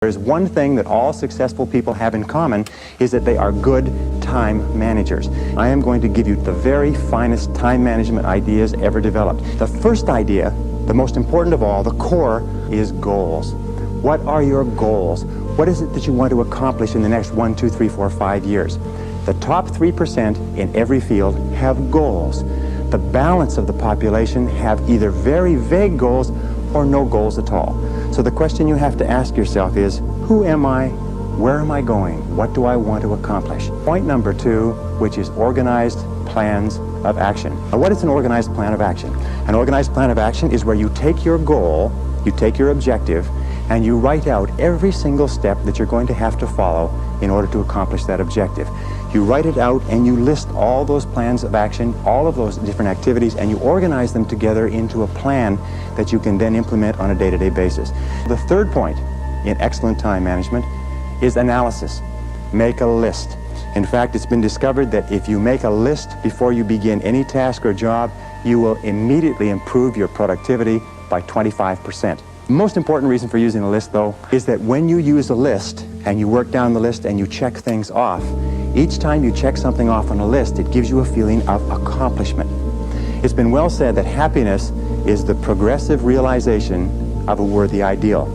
There's one thing that all successful people have in common is that they are good time managers. I am going to give you the very finest time management ideas ever developed. The first idea, the most important of all, the core, is goals. What are your goals? What is it that you want to accomplish in the next 1, 2, 3, 4, 5 years? The top 3% in every field have goals. The balance of the population have either very vague goals or no goals at all. So the question you have to ask yourself is, who am I? Where am I going? What do I want to accomplish? Point number 2, which is organized plans of action. Now, what is an organized plan of action? An organized plan of action is where you take your goal, you take your objective, and you write out every single step that you're going to have to follow in order to accomplish that objective. You write it out and you list all those plans of action, all of those different activities, and you organize them together into a plan that you can then implement on a day-to-day basis. The third point in excellent time management is analysis. Make a list. In fact, it's been discovered that if you make a list before you begin any task or job, you will immediately improve your productivity by 25%. The most important reason for using a list, though, is that when you use a list and you work down the list and you check things off, each time you check something off on a list, it gives you a feeling of accomplishment. It's been well said that happiness is the progressive realization of a worthy ideal.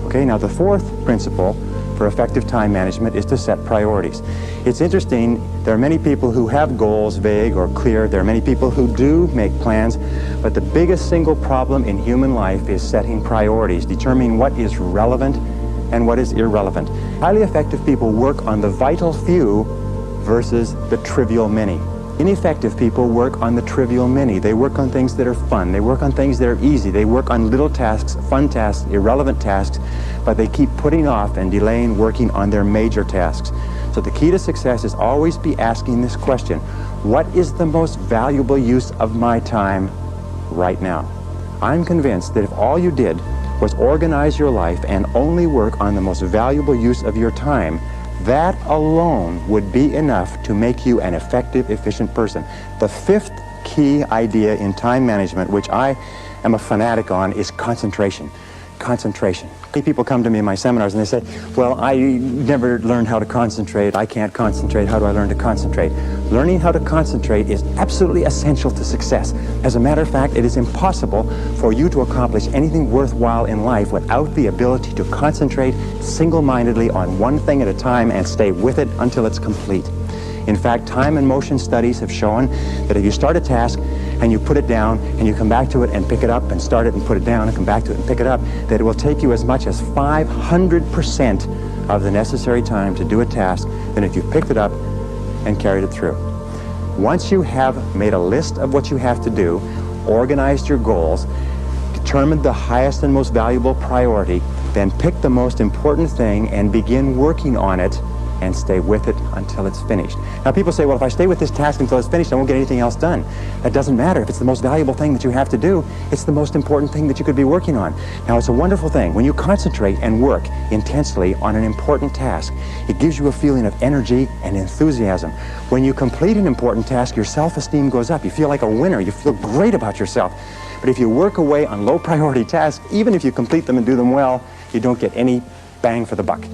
Okay, now the fourth principle for effective time management is to set priorities. It's interesting, there are many people who have goals, vague or clear. There are many people who do make plans, but the biggest single problem in human life is setting priorities, determining what is relevant and what is irrelevant. Highly effective people work on the vital few versus the trivial many. Ineffective people work on the trivial many. They work on things that are fun. They work on things that are easy. They work on little tasks, fun tasks, irrelevant tasks, but they keep putting off and delaying working on their major tasks. So the key to success is always be asking this question: what is the most valuable use of my time right now? I'm convinced that if all you did was organize your life and only work on the most valuable use of your time, that alone would be enough to make you an effective, efficient person. The fifth key idea in time management, which I am a fanatic on, is concentration. Concentration. Many people come to me in my seminars and they say, well, I never learned how to concentrate. I can't concentrate. How do I learn to concentrate? Learning how to concentrate is absolutely essential to success. As a matter of fact, it is impossible for you to accomplish anything worthwhile in life without the ability to concentrate single-mindedly on one thing at a time and stay with it until it's complete. In fact, time and motion studies have shown that if you start a task and you put it down and you come back to it and pick it up and start it and put it down and come back to it and pick it up, that it will take you as much as 500% of the necessary time to do a task than if you picked it up and carried it through. Once you have made a list of what you have to do, organized your goals, determined the highest and most valuable priority, then pick the most important thing and begin working on it and stay with it until it's finished. Now people say, well, if I stay with this task until it's finished, I won't get anything else done. That doesn't matter. If it's the most valuable thing that you have to do, it's the most important thing that you could be working on. Now it's a wonderful thing. When you concentrate and work intensely on an important task, it gives you a feeling of energy and enthusiasm. When you complete an important task, your self-esteem goes up. You feel like a winner. You feel great about yourself. But if you work away on low priority tasks, even if you complete them and do them well, you don't get any bang for the buck.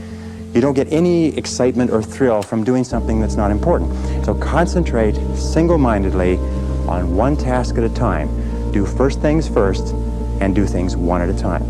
You don't get any excitement or thrill from doing something that's not important. So concentrate single-mindedly on one task at a time. Do first things first and do things one at a time.